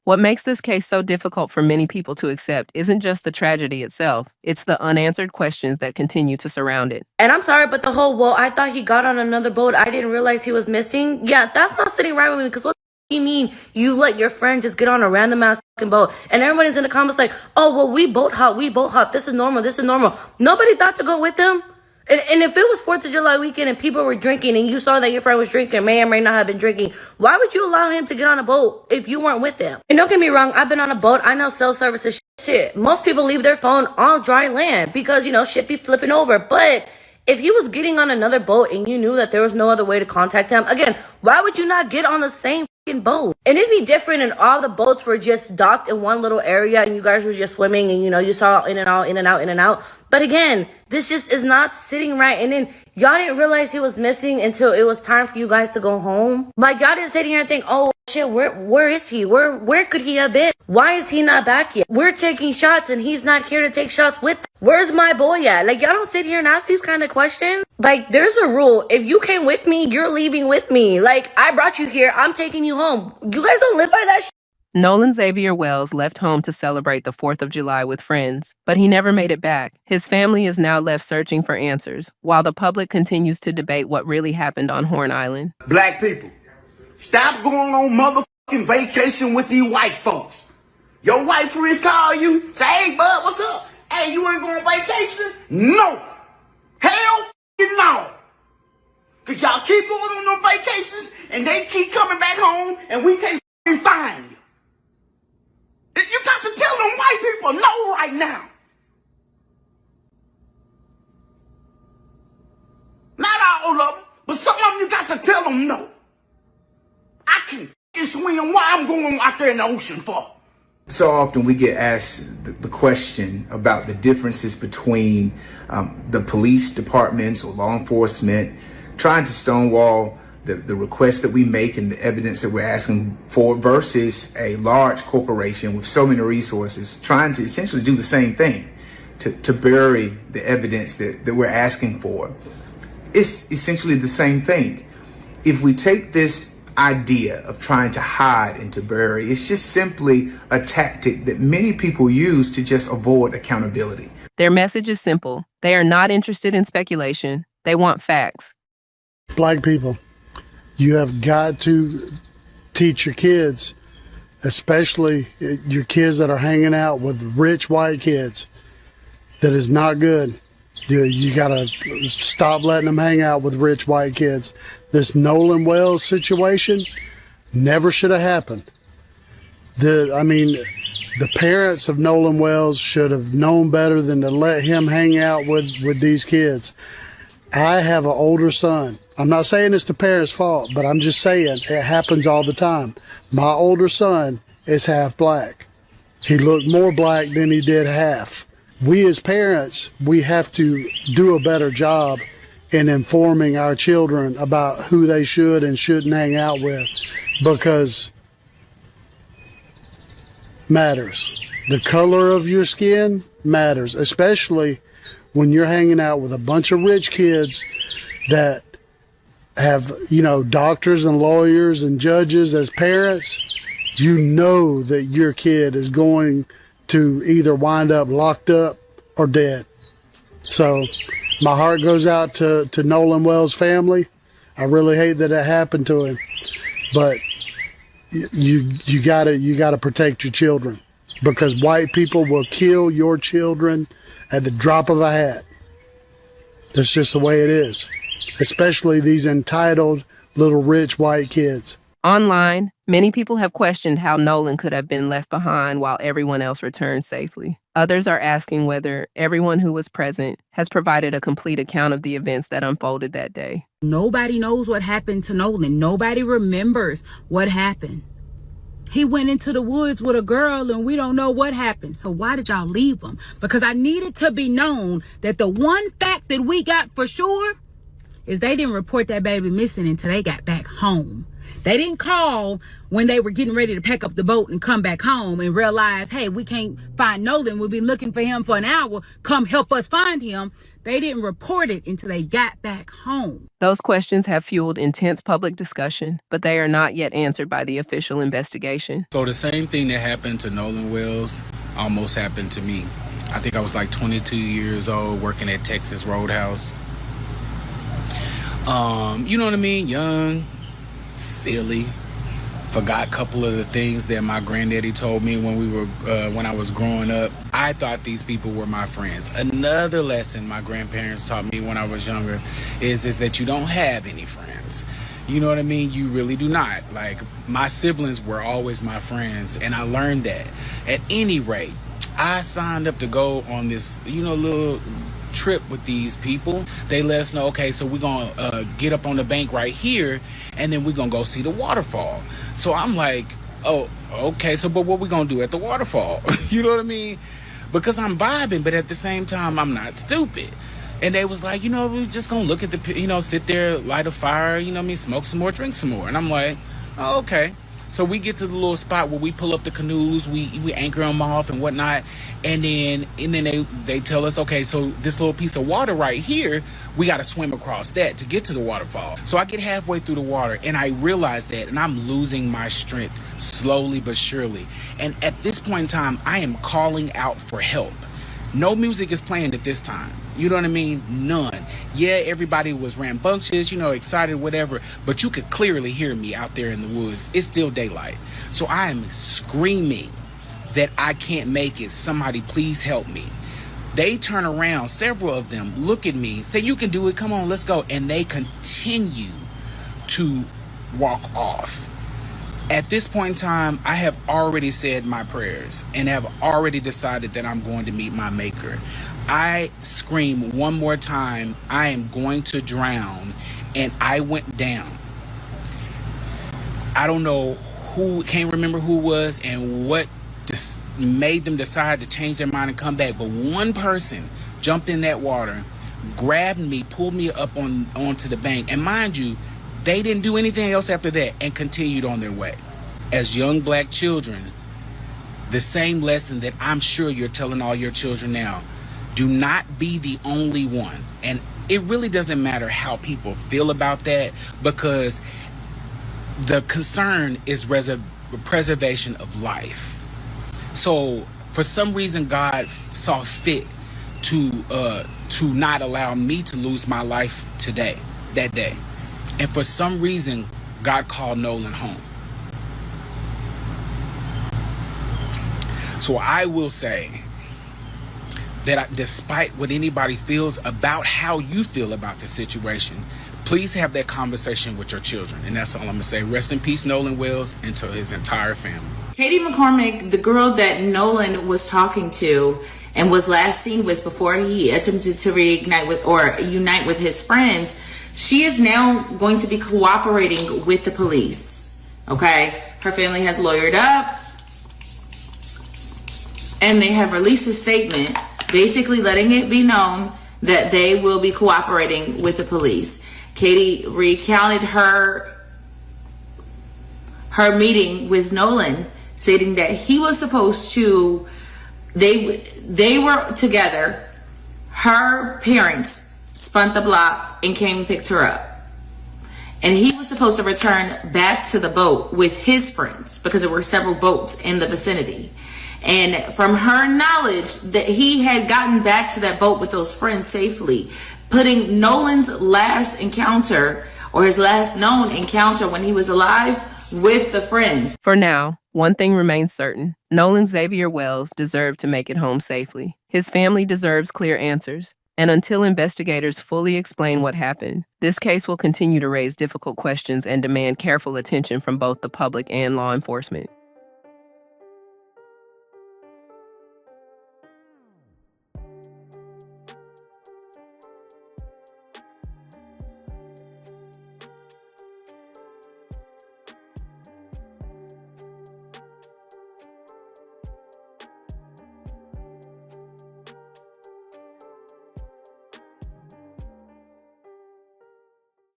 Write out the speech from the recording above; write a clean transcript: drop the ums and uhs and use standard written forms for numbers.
What makes this case so difficult for many people to accept isn't just the tragedy itself, it's the unanswered questions that continue to surround it. And I'm sorry, but the whole, well, I thought he got on another boat, I didn't realize he was missing. Yeah, that's not sitting right with me, because what do you mean you let your friend just get on a random ass fucking boat? And everybody's in the comments like, oh, well, we boat hop. This is normal. Nobody thought to go with them. And if it was 4th of July weekend and people were drinking and you saw that your friend was drinking, may or may not have been drinking, why would you allow him to get on a boat if you weren't with him? And don't get me wrong, I've been on a boat. I know cell service is shit. Most people leave their phone on dry land because, shit be flipping over. But if he was getting on another boat and you knew that there was no other way to contact him, again, why would you not get on the same boat? And it'd be different and all the boats were just docked in one little area and you guys were just swimming and you saw in and out. But again, this just is not sitting right. And then y'all didn't realize he was missing until it was time for you guys to go home. Like, y'all didn't sit here and think, oh shit, where is he? Where could he have been? Why is he not back yet? We're taking shots and he's not here to take shots with them. Where's my boy at? Like, y'all don't sit here and ask these kind of questions. Like, there's a rule. If you came with me, you're leaving with me. Like, I brought you here. I'm taking you home. You guys don't live by that shit. Nolan Xavier Wells left home to celebrate the 4th of July with friends, but he never made it back. His family is now left searching for answers, while the public continues to debate what really happened on Horn Island. Black people, stop going on motherfucking vacation with these white folks. Your white friends call you, say, hey, bud, what's up? Hey, you ain't going on vacation? No. Hell no. Because y'all keep going on them vacations, and they keep coming back home, and we can't find you. You got to tell them white people no right now. Not all of them, but some of them you got to tell them no. I can't swim. Why I'm going out there in the ocean for? So often we get asked the question about the differences between the police departments or law enforcement trying to stonewall the requests that we make and the evidence that we're asking for versus a large corporation with so many resources trying to essentially do the same thing, to bury the evidence that we're asking for. It's essentially the same thing. If we take this idea of trying to hide and to bury, it's just simply a tactic that many people use to just avoid accountability. Their message is simple. They are not interested in speculation. They want facts. Black people, you have got to teach your kids, especially your kids that are hanging out with rich white kids, that is not good. You got to stop letting them hang out with rich white kids. This Nolan Wells situation never should have happened. The parents of Nolan Wells should have known better than to let him hang out with these kids. I have an older son. I'm not saying it's the parents' fault, but I'm just saying it happens all the time. My older son is half black. He looked more black than he did half. We as parents, we have to do a better job in informing our children about who they should and shouldn't hang out with, because matters. The color of your skin matters, especially when you're hanging out with a bunch of rich kids that have, doctors and lawyers and judges as parents. You know that your kid is going to either wind up locked up or dead. So my heart goes out to Nolan Wells' family. I really hate that it happened to him, but you gotta protect your children, because white people will kill your children at the drop of a hat. That's just the way it is, especially these entitled little rich white kids. Online, many people have questioned how Nolan could have been left behind while everyone else returned safely. Others are asking whether everyone who was present has provided a complete account of the events that unfolded that day. Nobody knows what happened to Nolan. Nobody remembers what happened. He went into the woods with a girl and we don't know what happened. So why did y'all leave him? Because I need it to be known that the one fact that we got for sure is they didn't report that baby missing until they got back home. They didn't call when they were getting ready to pack up the boat and come back home and realize, hey, we can't find Nolan. We've been looking for him for an hour. Come help us find him. They didn't report it until they got back home. Those questions have fueled intense public discussion, but they are not yet answered by the official investigation. So the same thing that happened to Nolan Wells almost happened to me. I think I was like 22 years old working at Texas Roadhouse. You know what I mean? Young, silly. Forgot a couple of the things that my granddaddy told me when I was growing up. I thought these people were my friends. Another lesson my grandparents taught me when I was younger is that you don't have any friends. You know what I mean? You really do not. Like, my siblings were always my friends, and I learned that. At any rate, I signed up to go on this, little trip with these people. They let us know, okay, so we're gonna get up on the bank right here, and then we're gonna go see the waterfall. So I'm like, oh, okay, so but what we gonna do at the waterfall? You know what I mean? Because I'm vibing, but at the same time, I'm not stupid. And they was like, we're just gonna look at the, sit there, light a fire, smoke some more, drink some more. And I'm like, oh, okay. So we get to the little spot where we pull up the canoes, we anchor them off and whatnot, and then they tell us, okay, so this little piece of water right here, we got to swim across that to get to the waterfall. So I get halfway through the water, and I realize that, and I'm losing my strength slowly but surely. And at this point in time, I am calling out for help. No music is playing at this time. You know what I mean? None. Yeah, everybody was rambunctious, excited, whatever, but you could clearly hear me out there in the woods. It's still daylight. So I am screaming that I can't make it. Somebody please help me. They turn around, several of them look at me, say, you can do it, come on, let's go. And they continue to walk off. At this point in time, I have already said my prayers and have already decided that I'm going to meet my maker. I scream one more time, I am going to drown, and I went down. I don't know can't remember who was and what made them decide to change their mind and come back, but one person jumped in that water, grabbed me, pulled me up onto the bank, and mind you, they didn't do anything else after that and continued on their way. As young black children, the same lesson that I'm sure you're telling all your children now, do not be the only one. And it really doesn't matter how people feel about that, because the concern is preservation of life. So for some reason, God saw fit to not allow me to lose my life that day. And for some reason, God called Nolan home. So I will say that despite what anybody feels about how you feel about the situation, please have that conversation with your children. And that's all I'm going to say. Rest in peace, Nolan Wells, and to his entire family. Katie McCormick, the girl that Nolan was talking to and was last seen with before he attempted to unite with his friends, she is now going to be cooperating with the police. Okay? Her family has lawyered up, and they have released a statement basically letting it be known that they will be cooperating with the police. Katie recounted her meeting with Nolan, stating that he was supposed to, they were together, her parents spun the block and came and picked her up. And he was supposed to return back to the boat with his friends because there were several boats in the vicinity. And from her knowledge that he had gotten back to that boat with those friends safely, putting Nolan's last encounter, or his last known encounter when he was alive, with the friends. For now, one thing remains certain. Nolan Xavier Wells deserved to make it home safely. His family deserves clear answers. And until investigators fully explain what happened, this case will continue to raise difficult questions and demand careful attention from both the public and law enforcement.